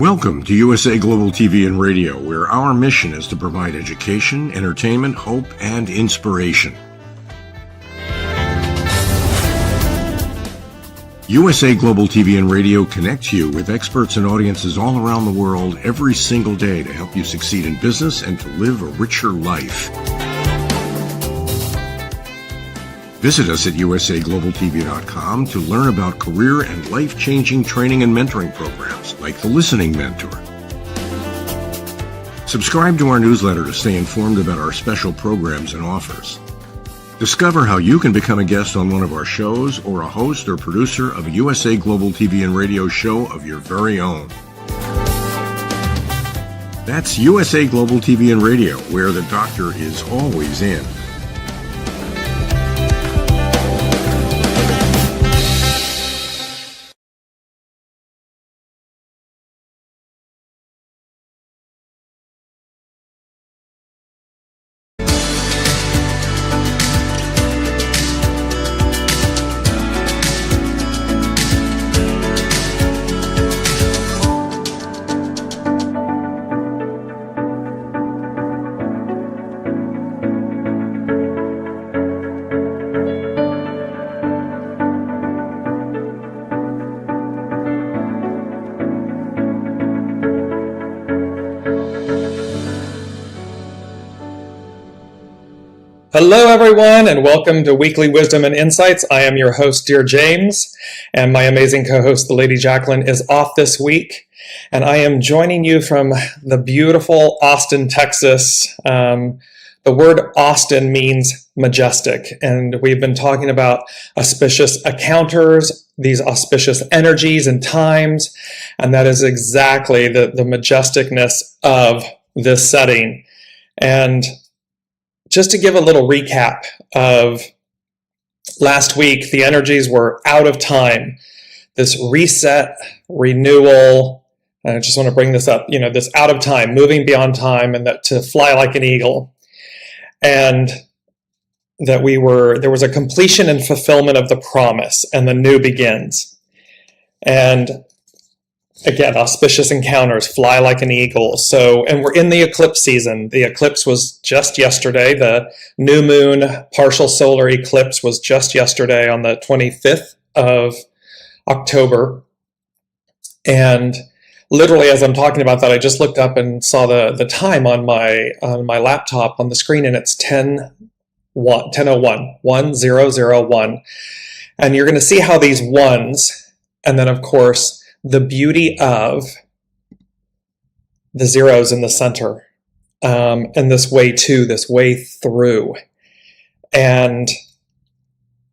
Welcome to USA Global TV and Radio, where our mission is to provide education, entertainment, hope, and inspiration. USA Global TV and Radio connects you with experts and audiences all around the world every single day to help you succeed in business and to live a richer life. Visit us at usaglobaltv.com to learn about career and life-changing training and mentoring programs like the Listening Mentor. Subscribe to our newsletter to stay informed about our special programs and offers. Discover how you can become a guest on one of our shows or a host or producer of a USA Global TV and Radio show of your very own. That's USA Global TV and Radio, where the doctor is always in. Hello, everyone, and welcome to Weekly Wisdom and Insights. I am your host, Dearjames, and my amazing co-host, the Lady Jacqueline, is off this week, and I am joining you from the beautiful Austin, Texas. The word Austin means majestic, and we've been talking about auspicious encounters, these auspicious energies and times, and that is exactly the majesticness of this setting. And just to give a little recap of last week, the energies were out of time. This reset, renewal, and I just want to bring this up, this out of time, moving beyond time, and that to fly like an eagle. And that there was a completion and fulfillment of the promise, and the new begins. And again, auspicious encounters, fly like an eagle. And we're in the eclipse season. The eclipse was just yesterday. The new moon partial solar eclipse was just yesterday on the 25th of October. And literally, as I'm talking about that, I just looked up and saw the time on my laptop on the screen, and it's 10:01. And you're going to see how these ones, and then of course, the beauty of the zeros in the center, and this way through. And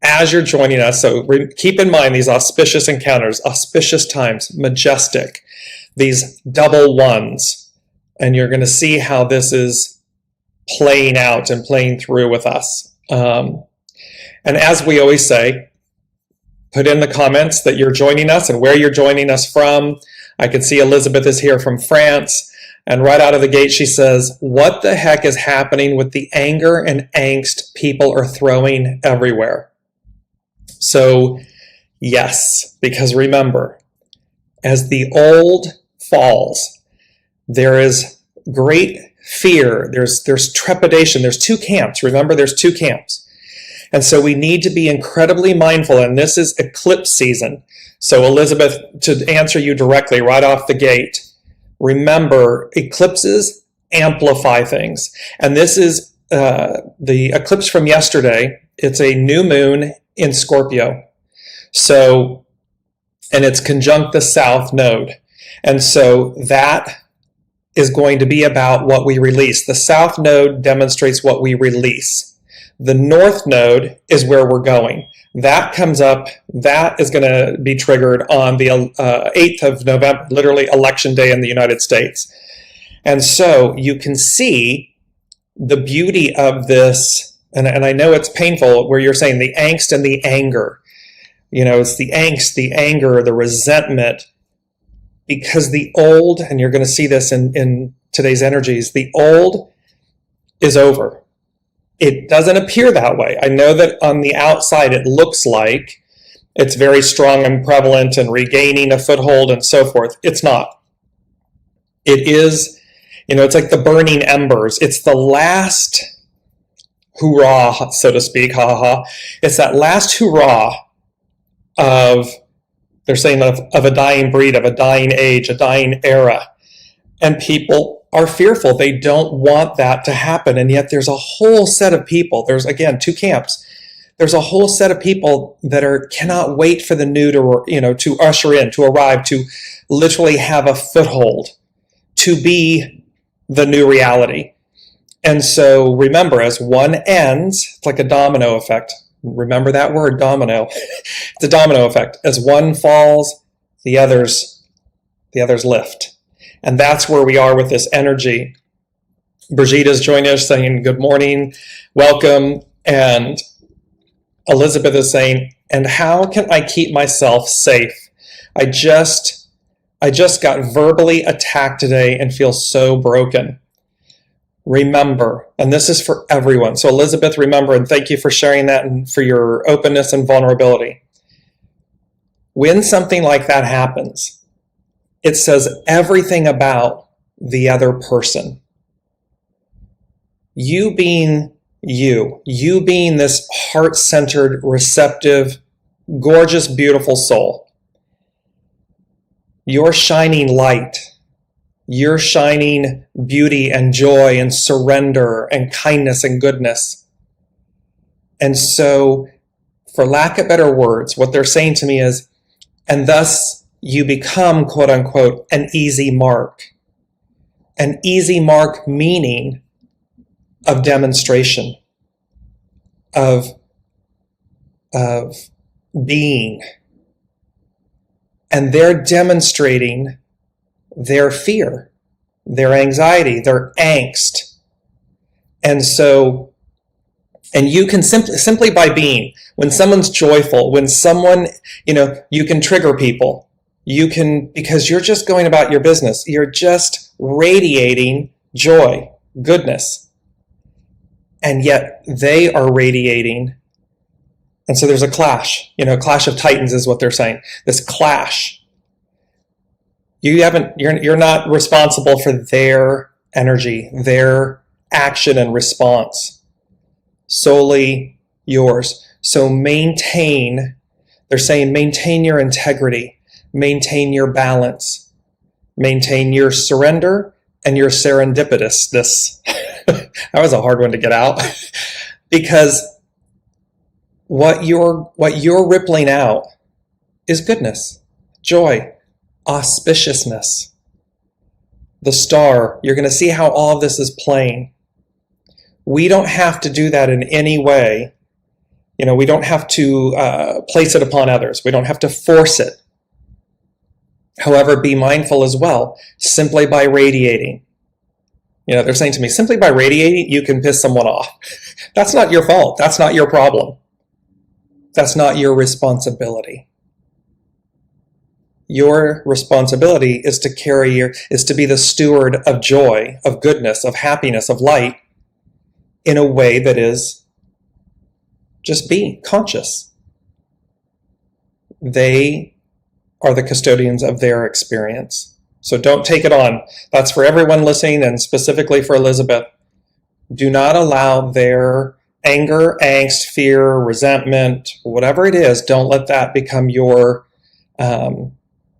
as you're joining us, so keep in mind these auspicious encounters, auspicious times, majestic, these double ones, and you're going to see how this is playing out and playing through with us. And as we always say, put in the comments that you're joining us and where you're joining us from. I can see Elizabeth is here from France. And right out of the gate, she says, what the heck is happening with the anger and angst people are throwing everywhere? So, yes, because remember, as the old falls, there is great fear. There's trepidation. There's two camps. Remember, there's two camps. And so we need to be incredibly mindful, and this is eclipse season. So Elizabeth, to answer you directly right off the gate, remember, eclipses amplify things. And this is the eclipse from yesterday. It's a new moon in Scorpio. So, and it's conjunct the South Node. And so that is going to be about what we release. The South Node demonstrates what we release. The North Node is where we're going. That comes up, that is going to be triggered on the 8th of November, literally election day in the United States. And so you can see the beauty of this, and I know it's painful where you're saying the angst and the anger. It's the angst, the anger, the resentment, because the old, and you're going to see this in today's energies, the old is over. It doesn't appear that way. I know that on the outside it looks like it's very strong and prevalent and regaining a foothold and so forth. It's not. It is, it's like the burning embers. It's the last hurrah, so to speak, ha ha ha. It's that last hurrah of, they're saying of a dying breed, of a dying age, a dying era. And people are fearful. They don't want that to happen. And yet there's a whole set of people. There's, again, two camps. There's a whole set of people that cannot wait for the new to usher in, to arrive, to literally have a foothold, to be the new reality. And so remember, as one ends, it's like a domino effect. Remember that word, domino. It's a domino effect. As one falls, the others lift. And that's where we are with this energy. Brigitta's joining us saying, good morning, welcome. And Elizabeth is saying, and how can I keep myself safe? I just got verbally attacked today and feel so broken. Remember, and this is for everyone. So Elizabeth, remember, and thank you for sharing that and for your openness and vulnerability. When something like that happens, it says everything about the other person. You being you being this heart-centered, receptive, gorgeous, beautiful soul. You're shining light. You're shining beauty and joy and surrender and kindness and goodness. And so, for lack of better words, what they're saying to me is, and thus you become, quote unquote, an easy mark. An easy mark meaning of demonstration, of being. And they're demonstrating their fear, their anxiety, their angst. And so, and you can simply by being, when someone's joyful, when someone, you can trigger people. You can, because you're just going about your business. You're just radiating joy, goodness. And yet they are radiating. And so there's a clash, clash of titans is what they're saying. This clash. You're not responsible for their energy, their action and response. Solely yours. So they're saying maintain your integrity, maintain your balance, maintain your surrender and your serendipitousness. That was a hard one to get out. Because what you're rippling out is goodness, joy, auspiciousness. The star, you're going to see how all of this is playing. We don't have to do that in any way. We don't have to place it upon others. We don't have to force it. However, be mindful as well, simply by radiating. They're saying to me, simply by radiating, you can piss someone off. That's not your fault. That's not your problem. That's not your responsibility. Your responsibility is to be the steward of joy, of goodness, of happiness, of light in a way that is just being conscious. They are the custodians of their experience. So don't take it on. That's for everyone listening and specifically for Elizabeth. Do not allow their anger, angst, fear, resentment, whatever it is, don't let that become your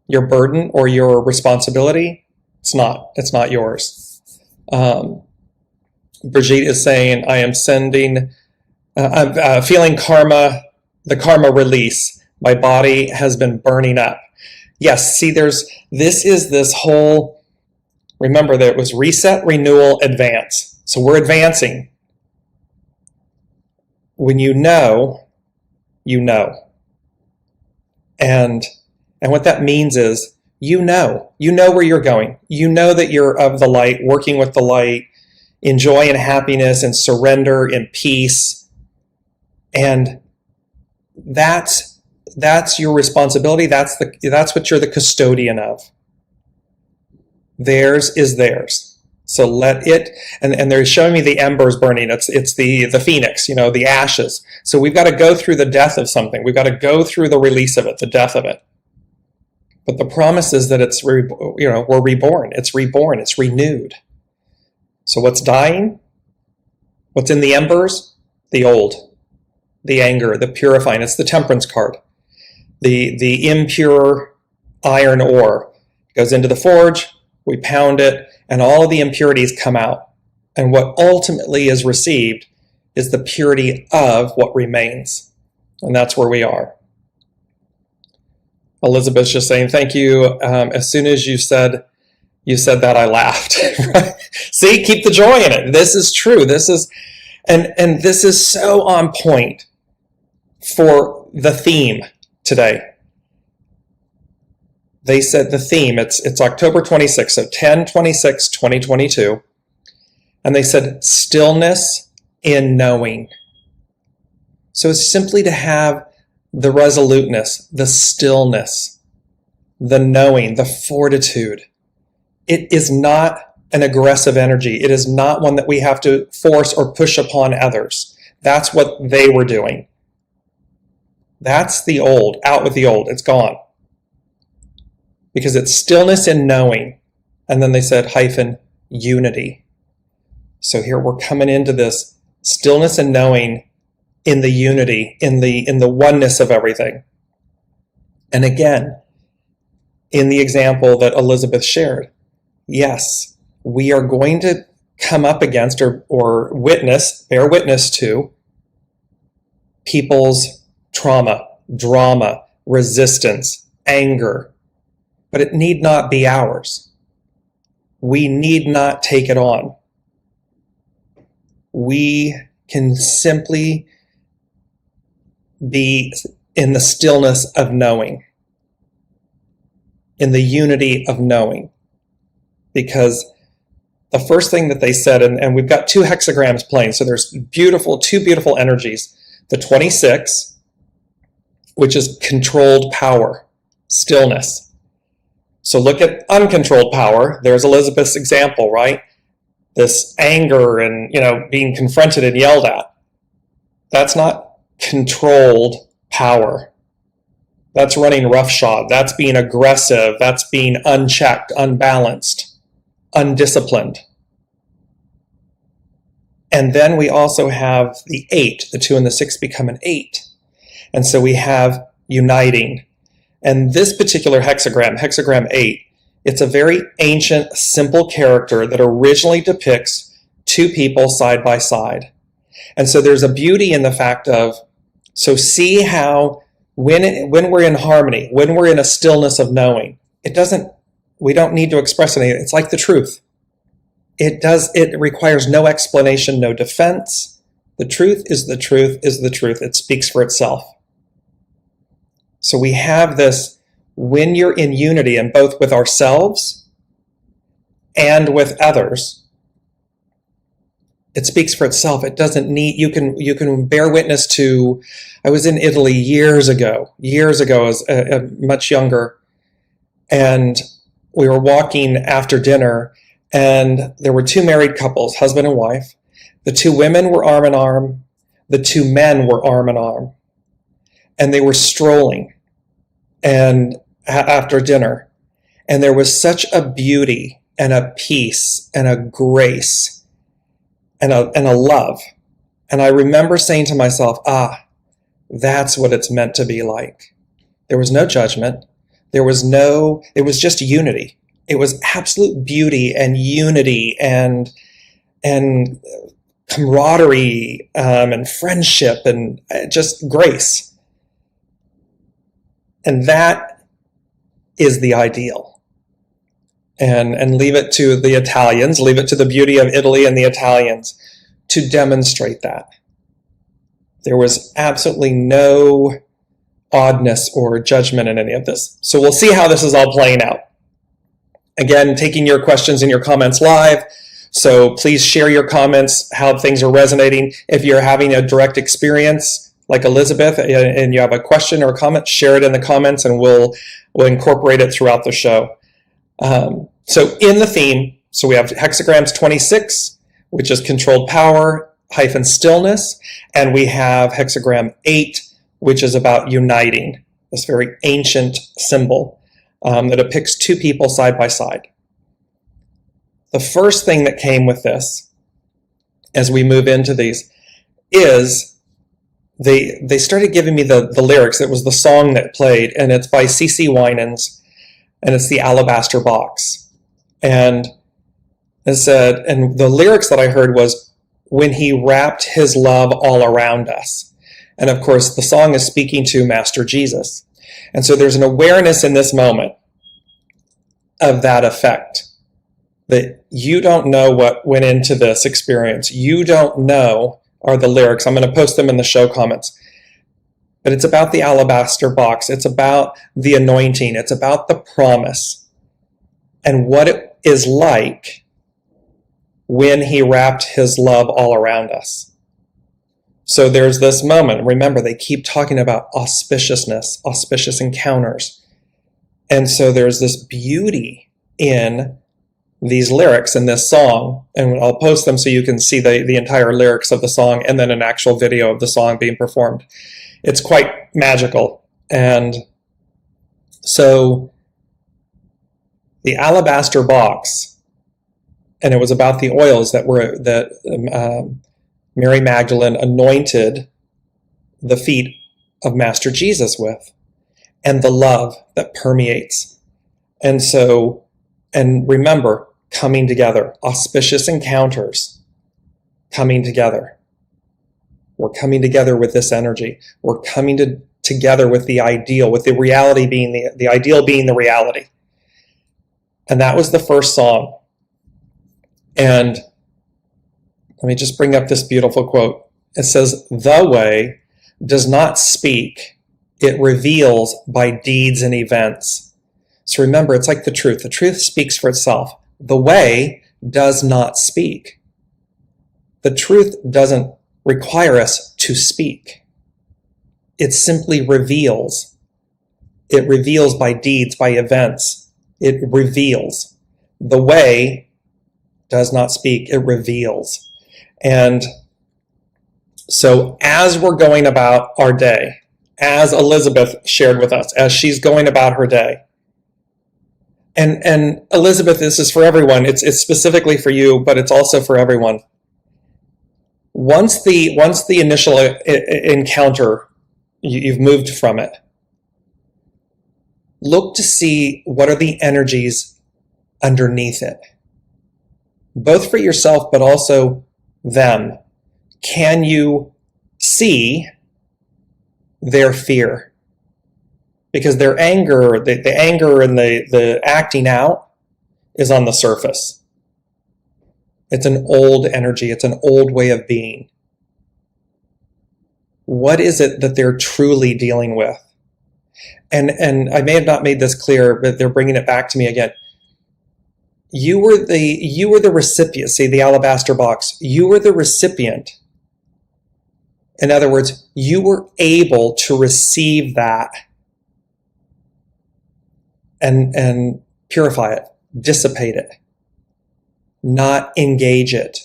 burden or your responsibility. It's not yours. Brigitte is saying, I am I'm feeling the karma release. My body has been burning up. Yes, see, this whole, remember that it was reset, renewal, advance. So we're advancing. When you know. And what that means is, you know where you're going. You know that you're of the light, working with the light, in joy and happiness and surrender and peace. And that's your responsibility. That's what you're the custodian of. Theirs is theirs. So let it, and they're showing me the embers burning. It's the phoenix, the ashes. So we've got to go through the death of something. We've got to go through the release of it, the death of it. But the promise is that we're reborn. It's reborn. It's renewed. So what's dying? What's in the embers? The old, the anger, the purifying. It's the temperance card. The impure iron ore goes into the forge, we pound it, and all of the impurities come out. And what ultimately is received is the purity of what remains. And that's where we are. Elizabeth's just saying, thank you. As soon as you said that, I laughed. See, keep the joy in it. This is true. This is, and this is so on point for the theme today. They said the theme, it's October 26th, so 10/26/2022. And they said stillness in knowing. So it's simply to have the resoluteness, the stillness, the knowing, the fortitude. It is not an aggressive energy. It is not one that we have to force or push upon others. That's what they were doing. That's the old. Out with the old. It's gone. Because it's stillness in knowing. And then they said -unity. So here we're coming into this stillness and knowing in the unity, in the oneness of everything. And again, in the example that Elizabeth shared, yes, we are going to come up against or bear witness to people's trauma, drama, resistance, anger, but it need not be ours. We need not take it on. We can simply be in the stillness of knowing, in the unity of knowing. Because the first thing that they said, and we've got 2 hexagrams playing, so there's two beautiful energies. The 26, which is controlled power, stillness. So look at uncontrolled power. There's Elizabeth's example, right? This anger and, being confronted and yelled at. That's not controlled power. That's running roughshod. That's being aggressive. That's being unchecked, unbalanced, undisciplined. And then we also have the 8. The 2 and the 6 become an 8. And so we have uniting. And this particular hexagram 8, it's a very ancient, simple character that originally depicts 2 people side by side. And so there's a beauty in the fact of, so see how when we're in harmony, when we're in a stillness of knowing, we don't need to express anything. It's like the truth. It requires no explanation, no defense. The truth is the truth is the truth. It speaks for itself. So we have this, when you're in unity, and both with ourselves and with others, it speaks for itself. It doesn't need, you can bear witness to, I was in Italy years ago as much younger, and we were walking after dinner, and there were 2 married couples, husband and wife. The 2 women were arm in arm. The 2 men were arm in arm. And they were strolling and after dinner. And there was such a beauty and a peace and a grace and a love. And I remember saying to myself, that's what it's meant to be like. There was no judgment. It was just unity. It was absolute beauty and unity and camaraderie and friendship and just grace. And that is the ideal. And leave it to the Italians, leave it to the beauty of Italy and the Italians to demonstrate that. There was absolutely no oddness or judgment in any of this. So we'll see how this is all playing out. Again, taking your questions and your comments live. So please share your comments, how things are resonating. If you're having a direct experience like Elizabeth and you have a question or a comment, share it in the comments and we'll incorporate it throughout the show. So in the theme, so we have hexagrams 26, which is controlled power - stillness, and we have hexagram 8, which is about uniting, this very ancient symbol. that depicts two people side by side. The first thing that came with this, as we move into these, is they started giving me the lyrics. It was the song that played, and it's by C.C. Winans, and it's the Alabaster Box. And it said, and the lyrics that I heard was, when he wrapped his love all around us. And of course, the song is speaking to Master Jesus. And so there's an awareness in this moment of that effect, that you don't know what went into this experience. You don't know are the lyrics. I'm going to post them in the show comments. But it's about the alabaster box. It's about the anointing. It's about the promise and what it is like when he wrapped his love all around us. So there's this moment. Remember, they keep talking about auspiciousness, auspicious encounters. And so there's this beauty in these lyrics in this song, and I'll post them so you can see the entire lyrics of the song and then an actual video of the song being performed. It's quite magical. And so the alabaster box, and it was about the oils that Mary Magdalene anointed the feet of Master Jesus with, and the love that permeates. And so, and remember, coming together, auspicious encounters, coming together. We're coming together with this energy. We're coming together with the ideal, with the reality being the ideal being the reality. And that was the first song. And let me just bring up this beautiful quote. It says, "The way does not speak, it reveals by deeds and events." So remember, it's like the truth. The truth speaks for itself. The way does not speak. The truth doesn't require us to speak. It simply reveals. It reveals by deeds, by events. It reveals. The way does not speak. It reveals. And so as we're going about our day, as Elizabeth shared with us, as she's going about her day, and Elizabeth, this is for everyone. It's specifically for you, but it's also for everyone. Once the initial encounter, you've moved from it, look to see what are the energies underneath it, both for yourself, but also them. Can you see their fear? Because their anger, the anger and the acting out is on the surface. It's an old energy. It's an old way of being. What is it that they're truly dealing with? And I may have not made this clear, but they're bringing it back to me again. You were the recipient. See, the alabaster box. You were the recipient. In other words, you were able to receive that and purify it, dissipate it, not engage it,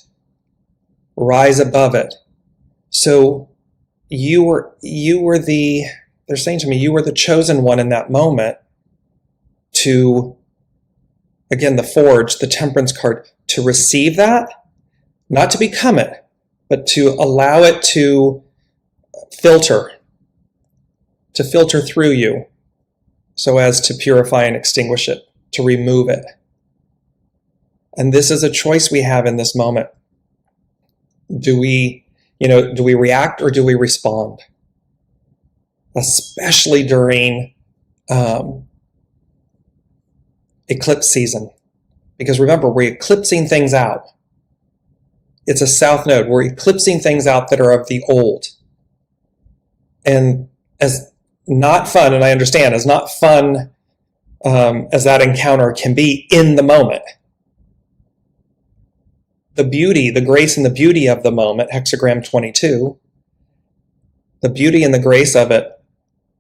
rise above it. So you were they're saying to me, you were the chosen one in that moment to, again, the forge, the temperance card, to receive that, not to become it, but to allow it to filter through you so as to purify and extinguish it, to remove it. And this is a choice we have in this moment. Do we react or do we respond? Especially during eclipse season. Because remember, we're eclipsing things out. It's a south node. We're eclipsing things out that are of the old. And as not fun, and I understand, as not fun as that encounter can be in the moment, the beauty, the grace and the beauty of the moment, hexagram 22, the beauty and the grace of it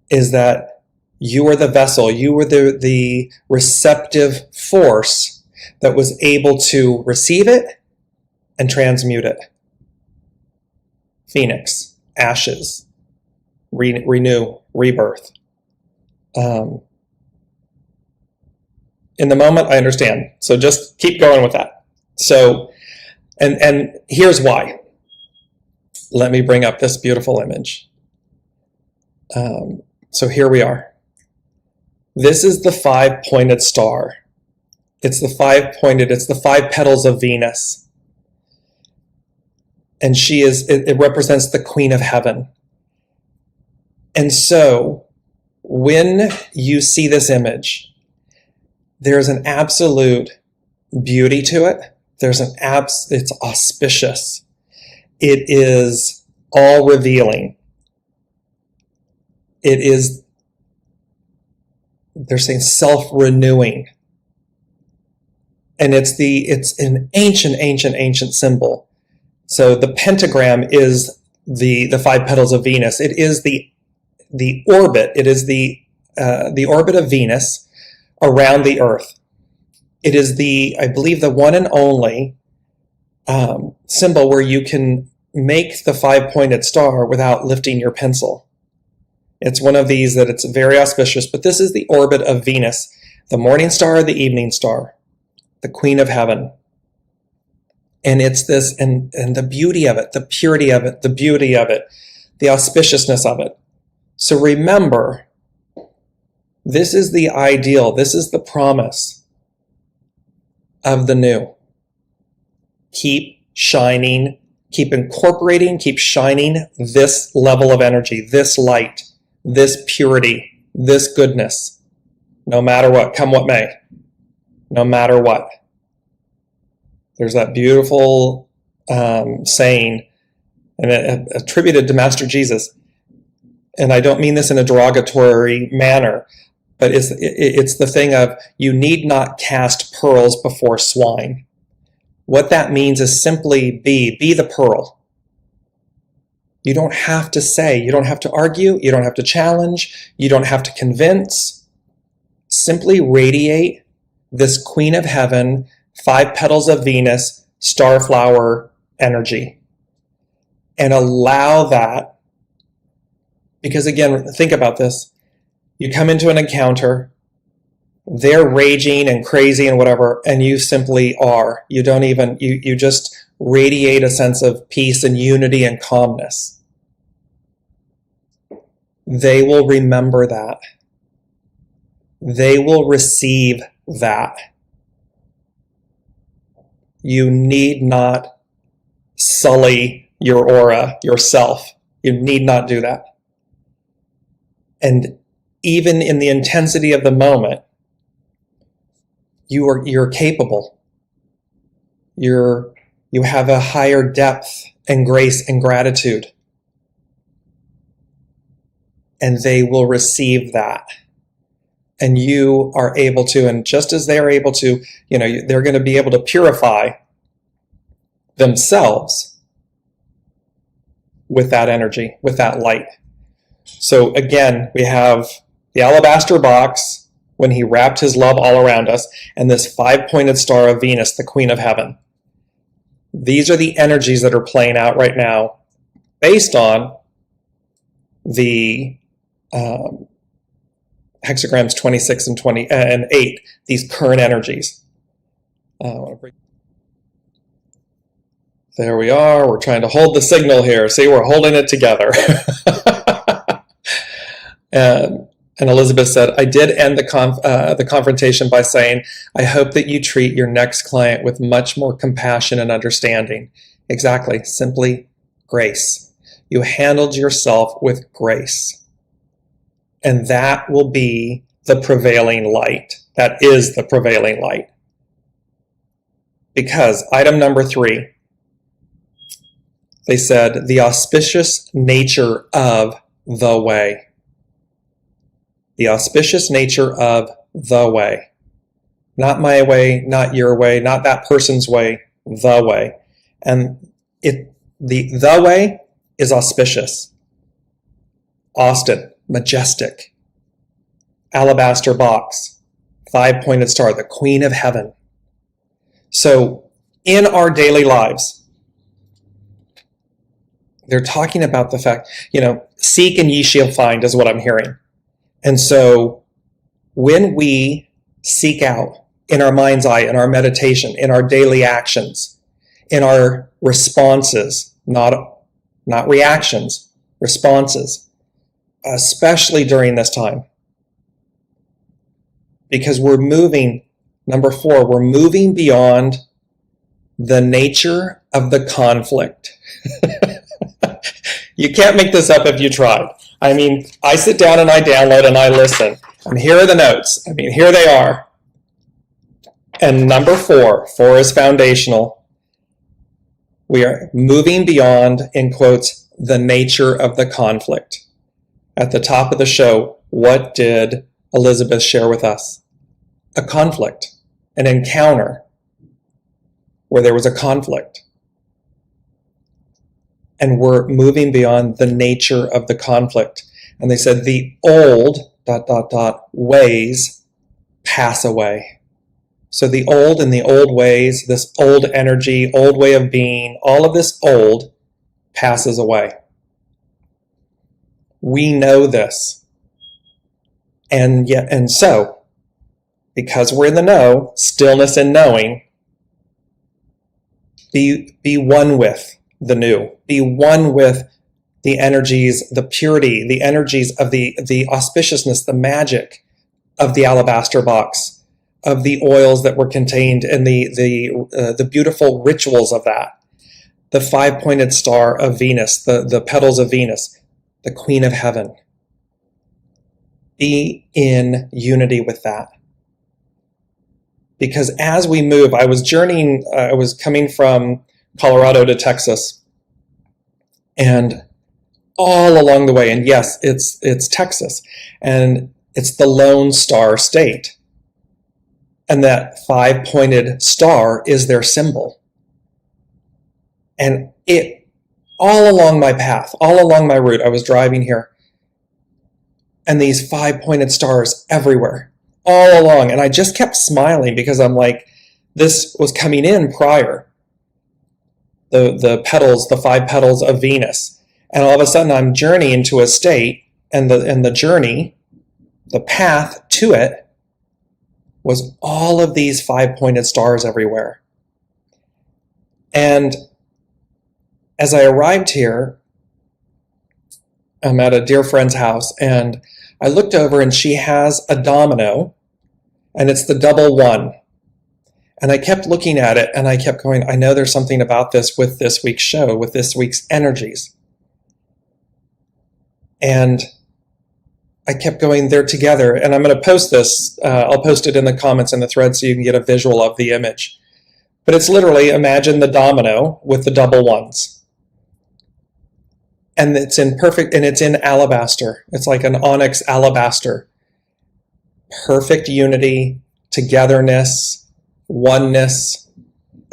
is that you were the vessel, you were the receptive force that was able to receive it and transmute it. Phoenix, ashes, renew, rebirth. In the moment, I understand. So just keep going with that. So, and here's why. Let me bring up this beautiful image. So here we are. This is the 5-pointed star. It's the 5-pointed, it's the 5 petals of Venus. And it represents the Queen of Heaven. And so when you see this image, there's an absolute beauty to it. It's auspicious. It is all revealing. They're saying self-renewing. And it's an ancient symbol. So the pentagram is the 5 petals of Venus. It is the orbit. It is the orbit of Venus around the Earth. It is I believe, the one and only symbol where you can make the 5-pointed star without lifting your pencil. It's one of these that it's very auspicious, but this is the orbit of Venus, the morning star, the evening star, the Queen of Heaven. And it's this, and the beauty of it, the purity of it, the beauty of it, the auspiciousness of it. So remember, this is the ideal, this is the promise of the new. Keep shining, keep incorporating, keep shining this level of energy, this light, this purity, this goodness, no matter what, come what may, no matter what. There's that beautiful saying, and attributed to Master Jesus, and I don't mean this in a derogatory manner, but it's the thing of, you need not cast pearls before swine. What that means is simply be the pearl. You don't have to say, you don't have to argue, you don't have to challenge, you don't have to convince. Simply radiate this Queen of Heaven, 5 petals of Venus, starflower energy. And allow that, because again, think about this. You come into an encounter, they're raging and crazy and whatever, and you simply are. You don't even, you just radiate a sense of peace and unity and calmness. They will remember that. They will receive that. You need not sully your aura, yourself. You need not do that. And even in the intensity of the moment, you're capable. You have a higher depth and grace and gratitude. And they will receive that. And you are able to, and just as they are able to, they're going to be able to purify themselves with that energy, with that light. So again, we have the alabaster box when he wrapped his love all around us, and this 5-pointed star of Venus, the Queen of Heaven. These are the energies that are playing out right now based on the hexagrams 26 and 20 and 8, these current energies. There we are. We're trying to hold the signal here. See, we're holding it together. And Elizabeth said, I did end the confrontation by saying, I hope that you treat your next client with much more compassion and understanding. Exactly. Simply grace. You handled yourself with grace. And that will be the prevailing light. That is the prevailing light. Because item number 3, they said, the auspicious nature of the way. The auspicious nature of the way. Not my way, not your way, not that person's way, the way. And the way is auspicious. Austin, majestic. Alabaster box, 5-pointed star, the Queen of Heaven. So in our daily lives, they're talking about the fact, seek and ye shall find is what I'm hearing. And so when we seek out in our mind's eye, in our meditation, in our daily actions, in our responses, not reactions, responses, especially during this time. Because we're moving, number 4, we're moving beyond the nature of the conflict. You can't make this up if you tried. I mean, I sit down and I download and I listen. And here are the notes. I mean, here they are. And number 4 is foundational. We are moving beyond, in quotes, the nature of the conflict. At the top of the show, what did Elizabeth share with us? A conflict, an encounter where there was a conflict. And we're moving beyond the nature of the conflict. And they said the old ... ways pass away. So the old and the old ways, this old energy, old way of being, all of this old passes away. We know this. And so, because we're in the know, stillness and knowing, be one with the new. Be one with the energies, the purity, the energies of the auspiciousness, the magic of the alabaster box, of the oils that were contained in the beautiful rituals of that. The 5-pointed star of Venus, the petals of Venus, the Queen of Heaven. Be in unity with that. Because as we move, I was journeying, I was coming from Colorado to Texas, and all along the way, and yes, it's Texas, and it's the Lone Star State, and that 5-pointed star is their symbol. And it, all along my path, all along my route, I was driving here, and these 5-pointed stars everywhere, all along, and I just kept smiling because I'm like, this was coming in prior. The petals, the 5 petals of Venus. And all of a sudden I'm journeying to a state, and the journey, the path to it, was all of these 5-pointed stars everywhere. And as I arrived here, I'm at a dear friend's house, and I looked over and she has a domino, and it's the double 1. And I kept looking at it, and I kept going, I know there's something about this with this week's show, with this week's energies. And I kept going, they're together. And I'm going to post this. I'll post it in the comments in the thread so you can get a visual of the image. But it's literally, imagine the domino with the double 1s. And it's in perfect, and it's in alabaster. It's like an onyx alabaster. Perfect unity, togetherness, oneness,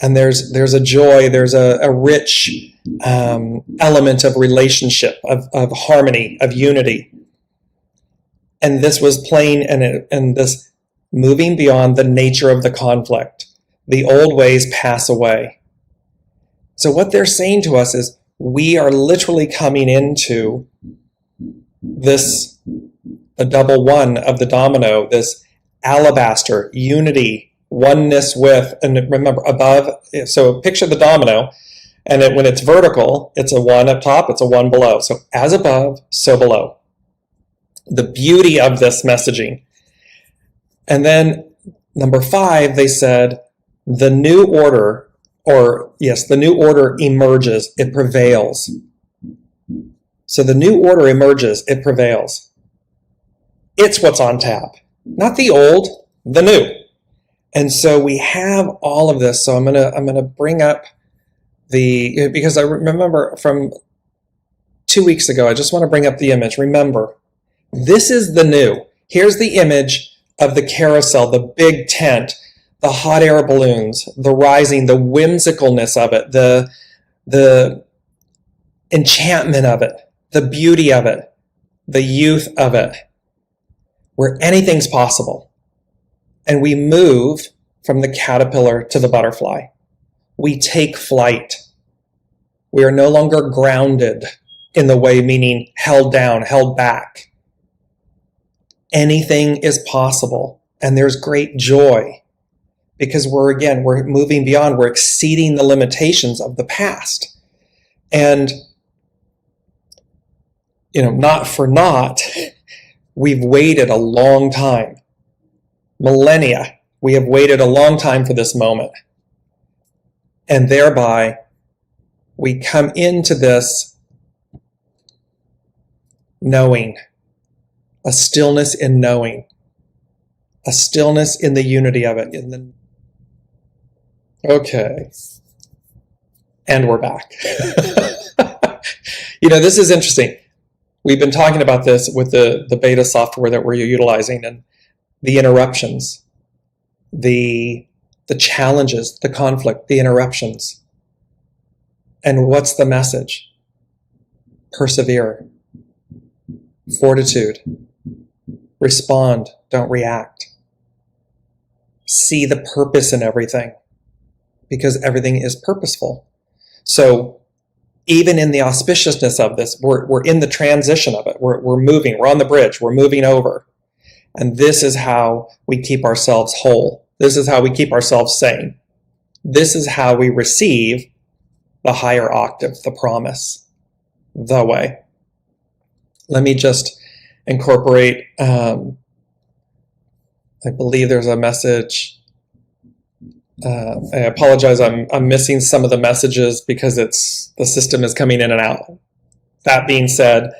and there's a joy, there's a rich element of relationship, of harmony, of unity. And this was plain, and this moving beyond the nature of the conflict. The old ways pass away. So what they're saying to us is, we are literally coming into this, the double 1 of the domino, this alabaster, unity, oneness with, and remember, above, so picture the domino, and when it's vertical, it's a 1 up top, it's a 1 below. So as above, so below. The beauty of this messaging. And then number 5, they said, the new order, the new order emerges, it prevails. So the new order emerges, it prevails. It's what's on tap. Not the old, the new. And so we have all of this. So I'm gonna bring up because I remember from 2 weeks ago, I just want to bring up the image. Remember, this is the new. Here's the image of the carousel, the big tent, the hot air balloons, the rising, the whimsicalness of it, the enchantment of it, the beauty of it, the youth of it, where anything's possible. And we move from the caterpillar to the butterfly. We take flight. We are no longer grounded in the way, meaning held down, held back. Anything is possible, and there's great joy because we're moving beyond, we're exceeding the limitations of the past. And, not for naught, we've waited a long time, millennia. We have waited a long time for this moment. And thereby, we come into this knowing, a stillness in knowing, a stillness in the unity of it. Okay. And we're back. This is interesting. We've been talking about this with the beta software that we're utilizing, and the interruptions, the challenges, the conflict, the interruptions. And what's the message? Persevere. Fortitude. Respond. Don't react. See the purpose in everything, because everything is purposeful. So even in the auspiciousness of this, we're in the transition of it. We're moving. We're on the bridge. We're moving over. And this is how we keep ourselves whole. This is how we keep ourselves sane. This is how we receive the higher octave, the promise, the way. Let me just incorporate, I believe there's a message. I apologize, I'm missing some of the messages because the system is coming in and out. That being said,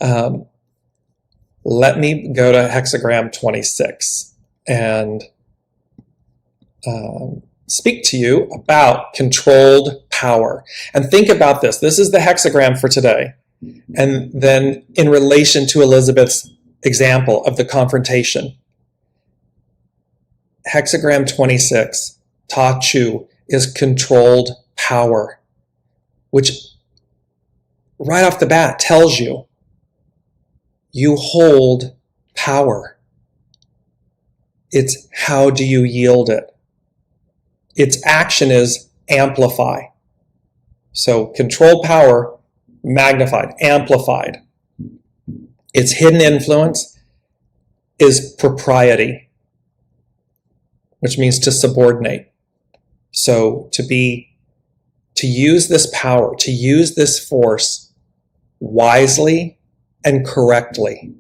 let me go to hexagram 26 and speak to you about controlled power. And think about this. This is the hexagram for today. And then in relation to Elizabeth's example of the confrontation, hexagram 26, Ta Chu, is controlled power, which right off the bat tells you you hold power. It's how do you yield it? Its action is amplify. So controlled power, magnified, amplified. Its hidden influence is propriety, which means to subordinate. So to use this power, to use this force wisely and correctly.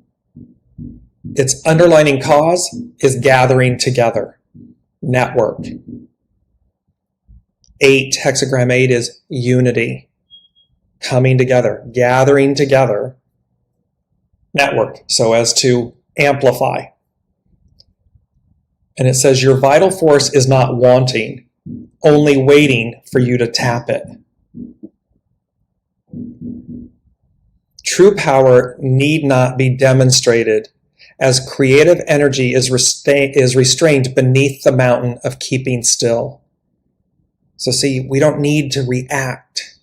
Its underlining cause is gathering together, network. Hexagram 8 is unity, coming together, gathering together, network, so as to amplify. And it says your vital force is not wanting, only waiting for you to tap it. True power need not be demonstrated, as creative energy is restrained beneath the mountain of keeping still. So see, we don't need to react,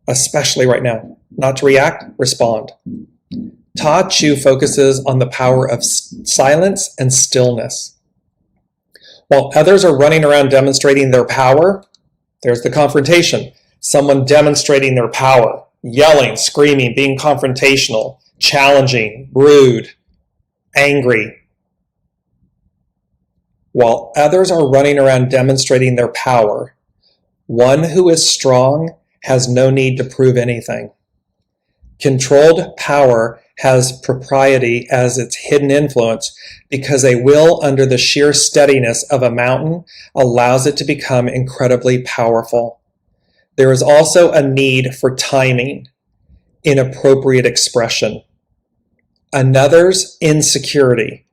especially right now. Not to react, respond. Ta Chu focuses on the power of silence and stillness. While others are running around demonstrating their power, there's the confrontation. Someone demonstrating their power, yelling, screaming, being confrontational, challenging, rude, angry. While others are running around demonstrating their power, one who is strong has no need to prove anything. Controlled power has propriety as its hidden influence because a will under the sheer steadiness of a mountain allows it to become incredibly powerful. There is also a need for timing in appropriate expression. Another's insecurity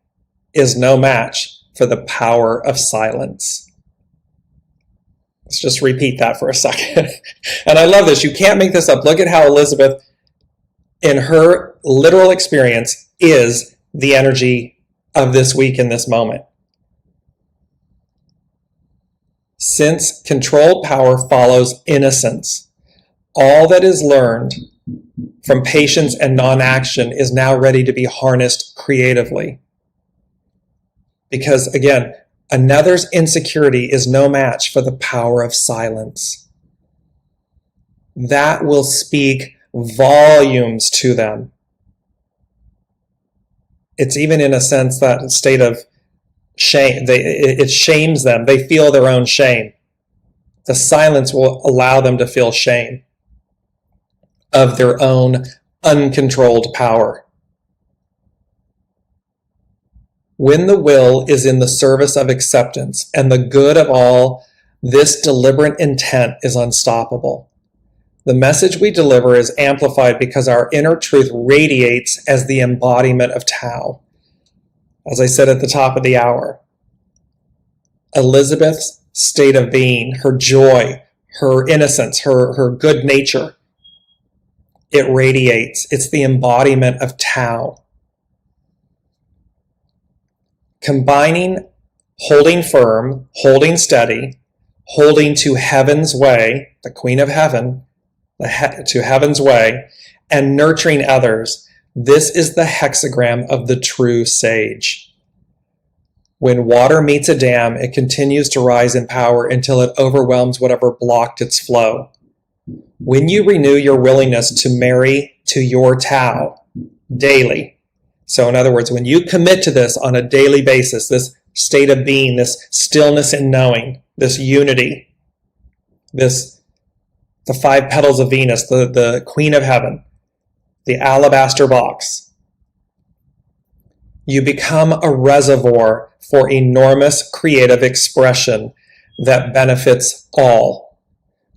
is no match for the power of silence. Let's just repeat that for a second. And I love this. You can't make this up. Look at how Elizabeth, in her literal experience, is the energy of this week in this moment. Since controlled power follows innocence, all that is learned from patience and non-action is now ready to be harnessed creatively. Because again, another's insecurity is no match for the power of silence. That will speak volumes to them. It's even in a sense that state of shame. It shames them. They feel their own shame. The silence will allow them to feel shame of their own uncontrolled power. When the will is in the service of acceptance and the good of all, this deliberate intent is unstoppable. The message we deliver is amplified because our inner truth radiates as the embodiment of Tao. As I said at the top of the hour, Elizabeth's state of being, her joy, her innocence, her good nature, it radiates. It's the embodiment of Tao. Combining holding firm, holding steady, holding to heaven's way, the Queen of Heaven, to heaven's way, and nurturing others, this is the hexagram of the true sage. When water meets a dam, it continues to rise in power until it overwhelms whatever blocked its flow. When you renew your willingness to marry to your Tao daily, so in other words, when you commit to this on a daily basis, this state of being, this stillness in knowing, this unity, the 5 petals of Venus, the Queen of Heaven, the alabaster box, you become a reservoir for enormous creative expression that benefits all.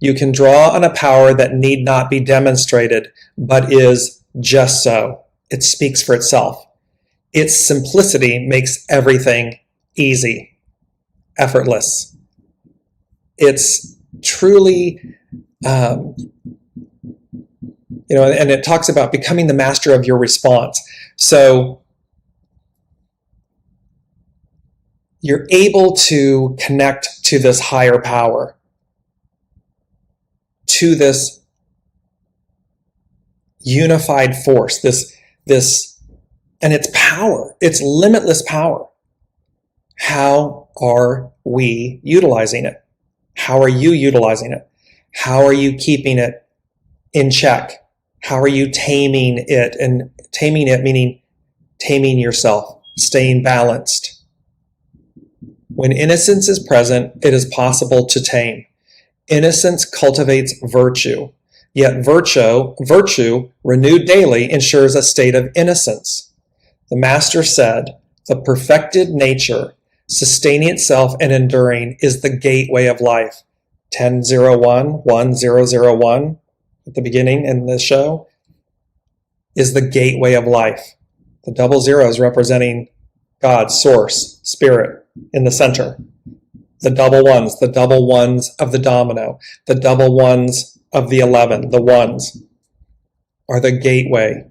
You can draw on a power that need not be demonstrated, but is just so. It speaks for itself. Its simplicity makes everything easy, effortless. It's truly, and it talks about becoming the master of your response. So you're able to connect to this higher power, to this unified force, this, and its power, its limitless power. How are we utilizing it? How are you utilizing it? How are you keeping it in check? How are you taming it? And taming it meaning taming yourself, staying balanced. When innocence is present, it is possible to tame. Innocence cultivates virtue, yet virtue renewed daily ensures a state of innocence. The Master said, the perfected nature, sustaining itself and enduring, is the gateway of life. 1001 at the beginning in the show is the gateway of life. The double zeros representing God, source, spirit in the center. The double ones of the domino, the double ones of the 11, the ones are the gateway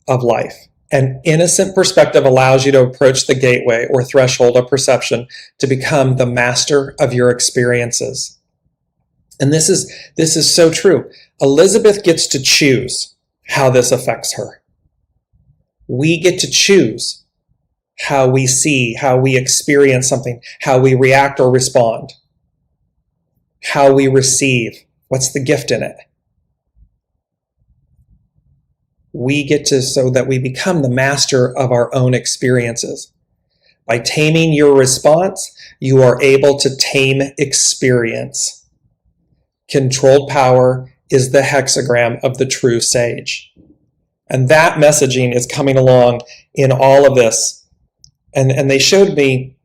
of life. An innocent perspective allows you to approach the gateway or threshold of perception to become the master of your experiences. And this is so true. Elizabeth gets to choose how this affects her. We get to choose how we see, how we experience something, how we react or respond, how we receive. What's the gift in it? We get to, so that we become the master of our own experiences. By taming your response, you are able to tame experience. Controlled power is the hexagram of the true sage. And that messaging is coming along in all of this. And they showed me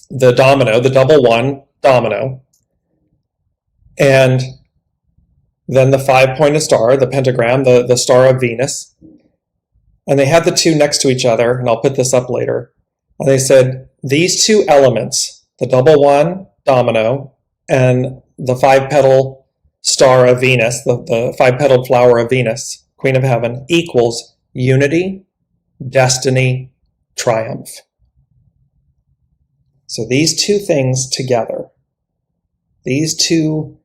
the domino, the double one domino, and then the 5-pointed star, the pentagram, the star of Venus. And they had the two next to each other, and I'll put this up later. And they said, these two elements, the double one domino and the 5-petal star of Venus, the 5-petaled flower of Venus, Queen of Heaven, equals unity, destiny, triumph. So these two things together, these two,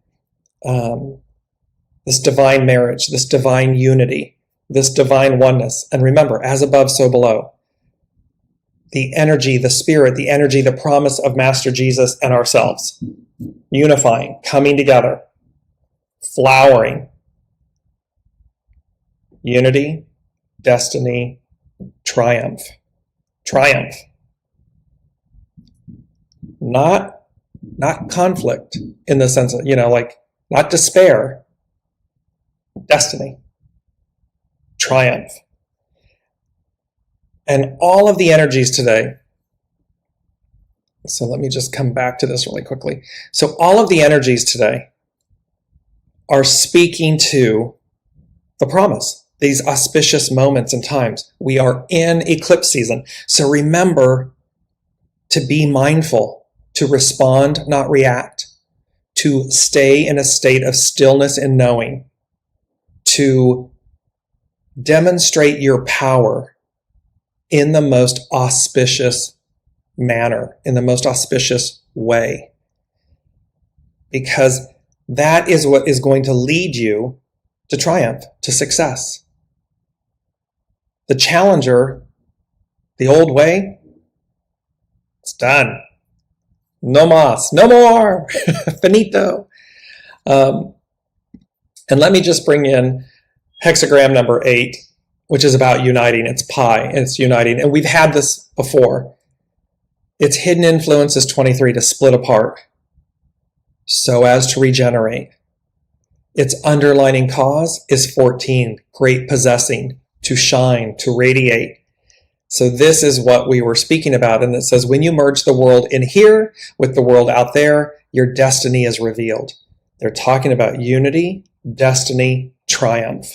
this divine marriage, this divine unity, this divine oneness. And remember, as above, so below. The energy, the spirit, the energy, the promise of Master Jesus and ourselves. Unifying, coming together, flowering. Unity, destiny, triumph. Triumph. not conflict in the sense of, like not despair, destiny, triumph. And all of the energies today, so let me just come back to this really quickly. So all of the energies today are speaking to the promise, these auspicious moments and times. We are in eclipse season. So remember to be mindful, to respond, not react, to stay in a state of stillness and knowing, to demonstrate your power in the most auspicious manner, in the most auspicious way. Because that is what is going to lead you to triumph, to success. The challenger, the old way, it's done. No más, no more, finito. And let me just bring in hexagram number 8, which is about uniting. It's pi, it's uniting. And we've had this before. Its hidden influence is 23, to split apart so as to regenerate. Its underlining cause is 14, great possessing, to shine, to radiate. So this is what we were speaking about. And it says, when you merge the world in here with the world out there, your destiny is revealed. They're talking about unity, destiny, triumph.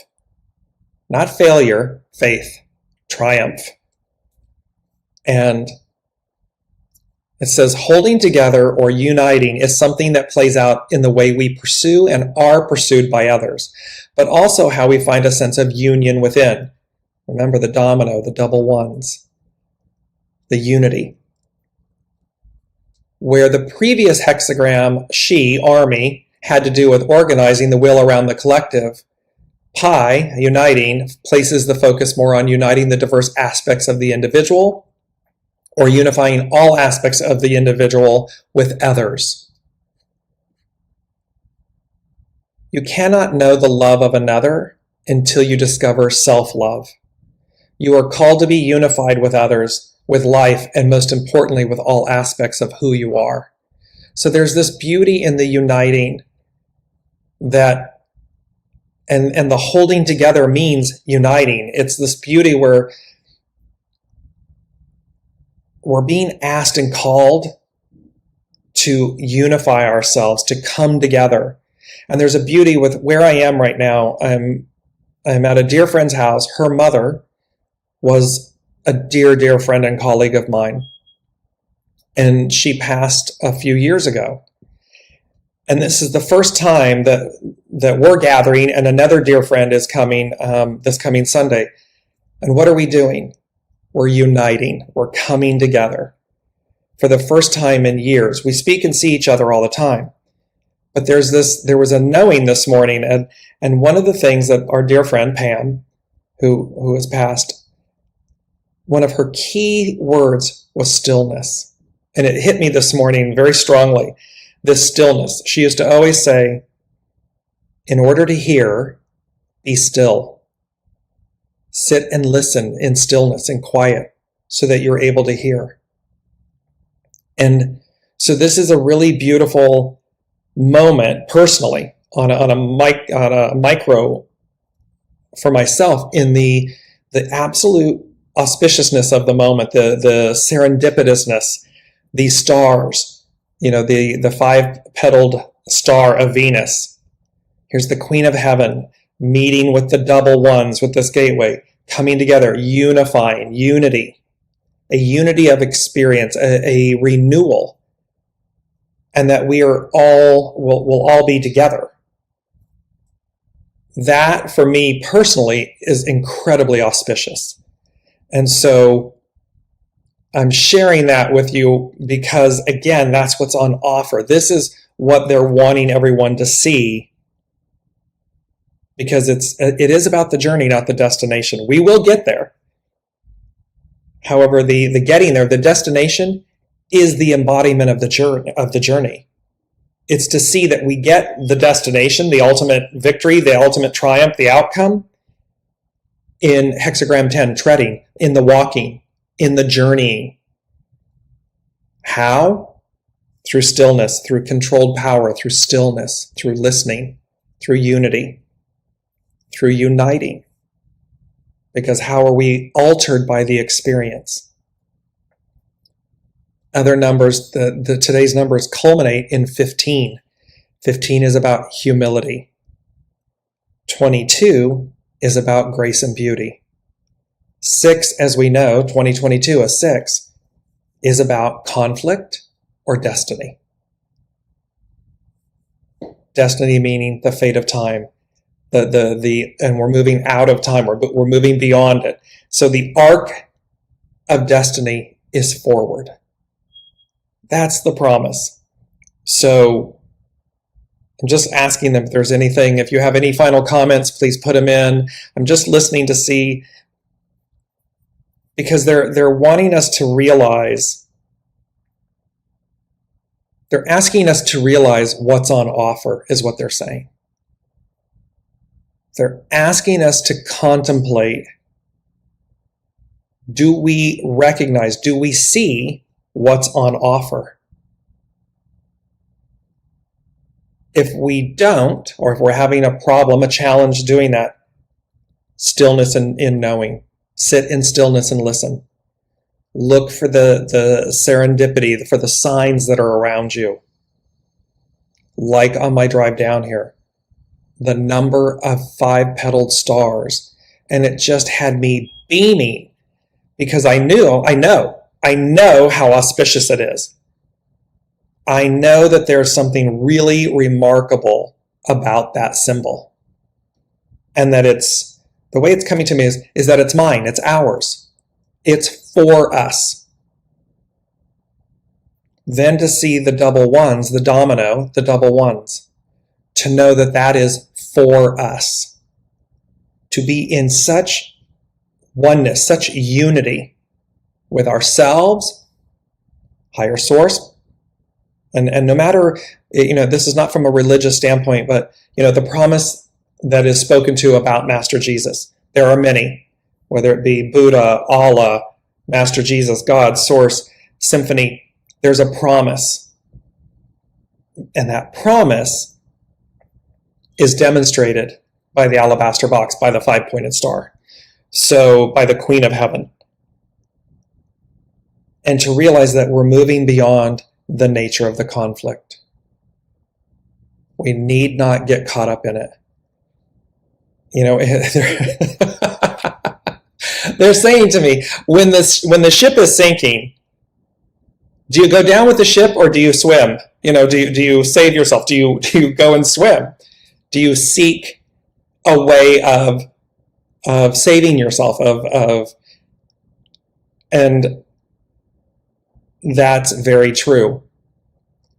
Not failure, faith, triumph. And it says holding together or uniting is something that plays out in the way we pursue and are pursued by others, but also how we find a sense of union within. Remember the domino, the double ones, the unity. Where the previous hexagram, she, army, had to do with organizing the will around the collective, pi, uniting, places the focus more on uniting the diverse aspects of the individual, or unifying all aspects of the individual with others. You cannot know the love of another until you discover self-love. You are called to be unified with others, with life, and most importantly, with all aspects of who you are. So there's this beauty in the uniting that, and the holding together means uniting. It's this beauty where we're being asked and called to unify ourselves, to come together. And there's a beauty with where I am right now. I'm at a dear friend's house. Her mother was a dear, dear friend and colleague of mine. And she passed a few years ago. And this is the first time that we're gathering, and another dear friend is coming this coming Sunday. And what are we doing? We're uniting. We're coming together for the first time in years. We speak and see each other all the time. But there was a knowing this morning. And one of the things that our dear friend Pam, who has passed, one of her key words was stillness. And it hit me this morning very strongly, this stillness. She used to always say, in order to hear, be still. Sit and listen in stillness and quiet so that you're able to hear. And so this is a really beautiful moment personally on a micro for myself in the absolute auspiciousness of the moment, the serendipitousness, these stars, the 5-petaled star of Venus. Here's the Queen of Heaven meeting with the double ones, with this gateway, coming together, unifying, unity, a unity of experience, a renewal, and that we are will all be together. That, for me personally, is incredibly auspicious. And so I'm sharing that with you because, again, that's what's on offer. This is what they're wanting everyone to see, because it is about the journey, not the destination. We will get there. However, the getting there, the destination, is the embodiment of the journey. It's to see that we get the destination, the ultimate victory, the ultimate triumph, the outcome, in hexagram 10, treading, in the walking, in the journeying. How? through stillness, through controlled power, through stillness, through listening, through unity, through uniting. Because how are we altered by the experience? Other numbers, today's numbers culminate in 15. 15 is about humility. 22 is about grace and beauty. 6, as we know, 2022, a 6, is about conflict or destiny. Destiny meaning the fate of time. And we're moving out of time, we're moving beyond it. So the arc of destiny is forward. That's the promise. So I'm just asking them if there's anything, if you have any final comments, please put them in. I'm just listening to see, because they're wanting us to realize, they're asking us to realize what's on offer, is what they're saying. They're asking us to contemplate, do we recognize, do we see what's on offer? If we don't, or if we're having a problem, a challenge doing that, stillness in knowing. Sit in stillness and listen. Look for the serendipity, for the signs that are around you. Like on my drive down here, the number of 5-petaled stars, and it just had me beaming because I know how auspicious it is. I know that there's something really remarkable about that symbol, and that it's, the way it's coming to me is that it's mine, it's ours, it's for us. Then to see the double ones, the domino, the double ones, to know that that is for us. To be in such oneness, such unity with ourselves, higher source, and no matter, this is not from a religious standpoint, but, the promise that is spoken to about Master Jesus. There are many, whether it be Buddha, Allah, Master Jesus, God, Source, Symphony. There's a promise. And that promise is demonstrated by the alabaster box, by the 5-pointed star. So by the Queen of Heaven. And to realize that we're moving beyond the nature of the conflict. We need not get caught up in it. They're saying to me, when the ship is sinking, do you go down with the ship or do you swim? Do you save yourself? Do you go and swim? Do you seek a way of saving yourself, and that's very true.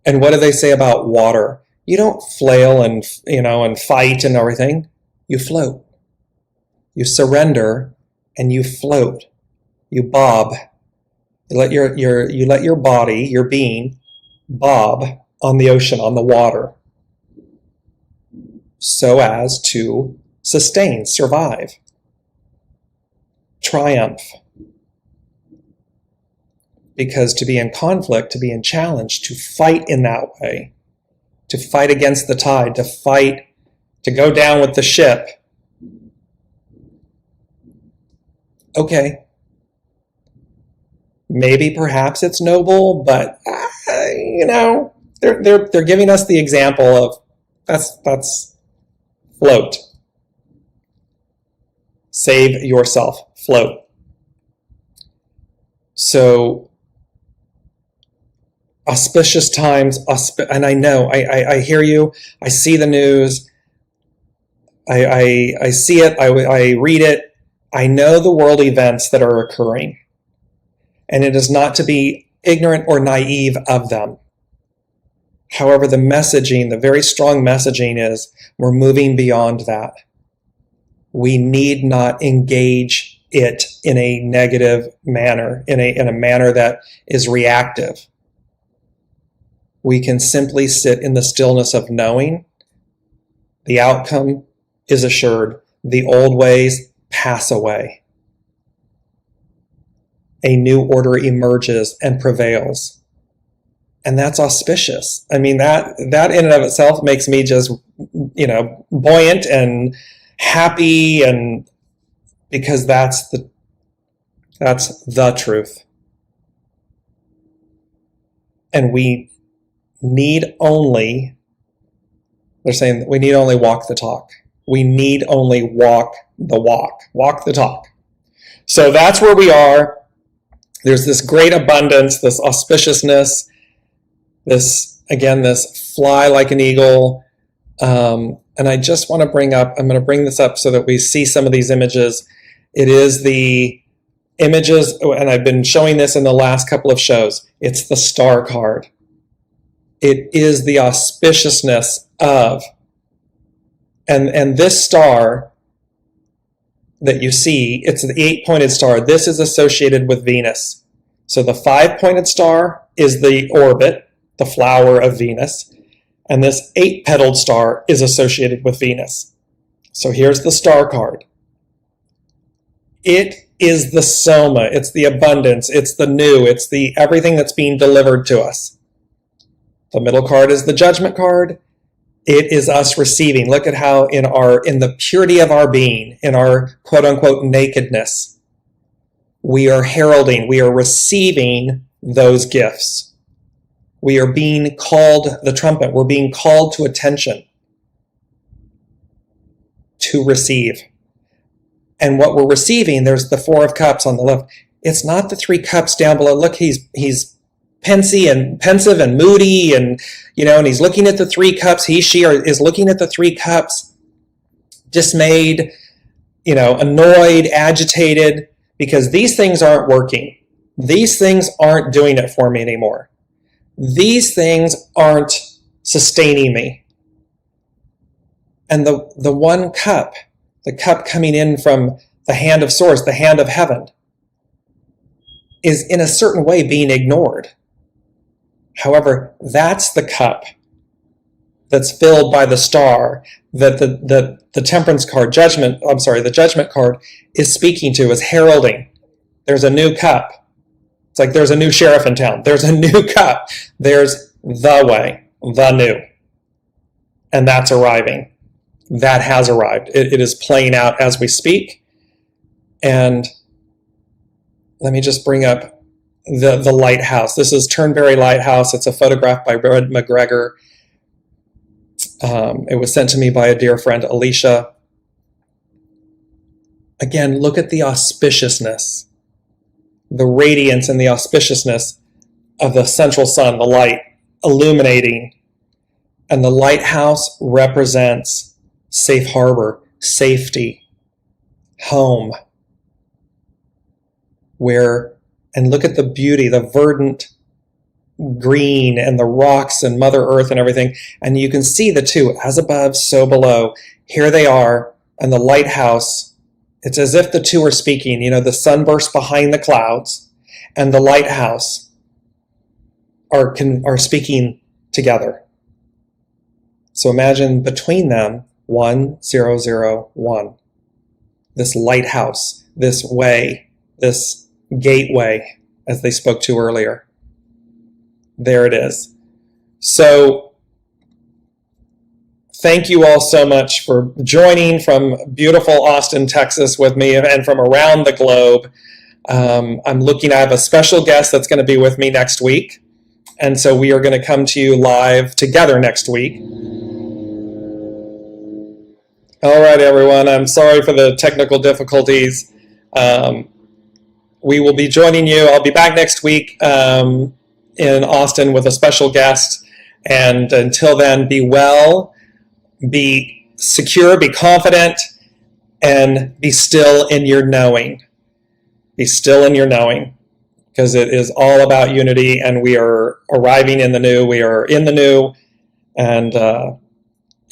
And what do they say about water? You don't flail and fight and everything. You float. You surrender and you float. You bob. You let your body, your being, bob on the ocean, on the water, so as to sustain, survive, triumph. Because to be in conflict, to be in challenge, to fight in that way, to fight against the tide, to fight, to go down with the ship. Okay. Maybe perhaps it's noble, but they're giving us the example of that's float. Save yourself, float. So auspicious times, and I know, I hear you, I see the news, I see it, I read it, I know the world events that are occurring, and it is not to be ignorant or naive of them. However, the messaging, the very strong messaging is, we're moving beyond that. We need not engage it in a negative manner, in a manner that is reactive. We can simply sit in the stillness of knowing the outcome is assured. The old ways pass away. A new order emerges and prevails. And that's auspicious. I mean, that in and of itself makes me just, buoyant and happy, and because that's the truth. And we need only, they're saying we need only walk the talk. We need only walk the talk. So that's where we are. There's this great abundance, this auspiciousness, this fly like an eagle. And I just want to I'm going to bring this up so that we see some of these images. It is the images, and I've been showing this in the last couple of shows. It's the star card. It is the auspiciousness of, and this star that you see, it's the 8-pointed star. This is associated with Venus. So the 5-pointed star is the orbit, the flower of Venus, and this 8-petaled star is associated with Venus. So here's the star card. It is the soma, it's the abundance, it's the new, it's the everything that's being delivered to us. The middle card is the judgment card. It is us receiving. Look at how in the purity of our being, in our quote unquote nakedness, we are heralding, we are receiving those gifts. We are being called the trumpet. We're being called to attention to receive. And what we're receiving, there's the 4 of cups on the left. It's not the 3 cups down below. Look, he's pensive and moody, and and he's looking at the 3 cups. She is looking at the 3 cups, dismayed, annoyed, agitated, because these things aren't working. These things aren't doing it for me anymore. These things aren't sustaining me. And the 1 cup, the cup coming in from the hand of source, the hand of heaven, is in a certain way being ignored. However, that's the cup that's filled by the star that the temperance card, the judgment card is speaking to, is heralding. There's a new cup. It's like there's a new sheriff in town. There's a new cup. There's the way, the new. And that's arriving. That has arrived. It is playing out as we speak. And let me just bring up the lighthouse. This is Turnberry Lighthouse. It's a photograph by Red McGregor. It was sent to me by a dear friend, Alicia. Again, look at the auspiciousness, the radiance and the auspiciousness of the central sun, the light illuminating. And the lighthouse represents safe harbor, safety, home. And look at the beauty, the verdant green and the rocks and Mother Earth and everything. And you can see the two, as above, so below. Here they are, and the lighthouse, it's as if the two are speaking. The sunburst behind the clouds and the lighthouse are speaking together. So imagine between them, 1001. This lighthouse, this way, this gateway, as they spoke to earlier. There it is. So thank you all so much for joining from beautiful Austin, Texas with me, and from around the globe. I have a special guest that's going to be with me next week. And so we are going to come to you live together next week. All right, everyone. I'm sorry for the technical difficulties. We will be joining you. I'll be back next week in Austin with a special guest. And until then, be well, be secure, be confident, and be still in your knowing. Be still in your knowing, because it is all about unity, and we are arriving in the new. We are in the new, and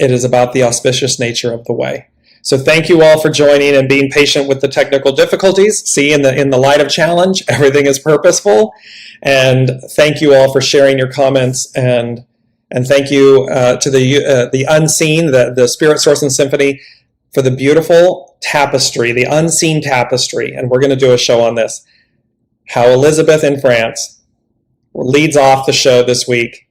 it is about the auspicious nature of the way. So thank you all for joining and being patient with the technical difficulties. See, in the light of challenge, everything is purposeful. And thank you all for sharing your comments, and thank you to the unseen, the Spirit, Source, and Symphony for the beautiful tapestry, the unseen tapestry. And we're going to do a show on this. How Elizabeth in France leads off the show this week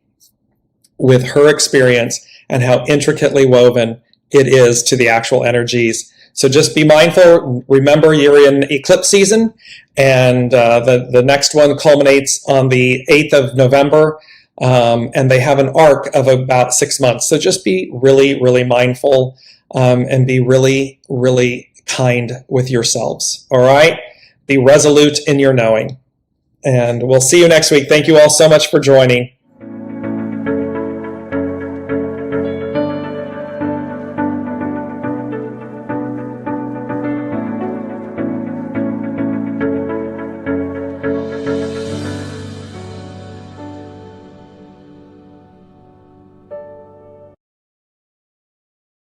with her experience and how intricately woven it is to the actual energies. So just be mindful. Remember, you're in eclipse season, and the next one culminates on the 8th of November, and they have an arc of about 6 months. So just be really, really mindful, and be really, really kind with yourselves. All right? Be resolute in your knowing. And we'll see you next week. Thank you all so much for joining.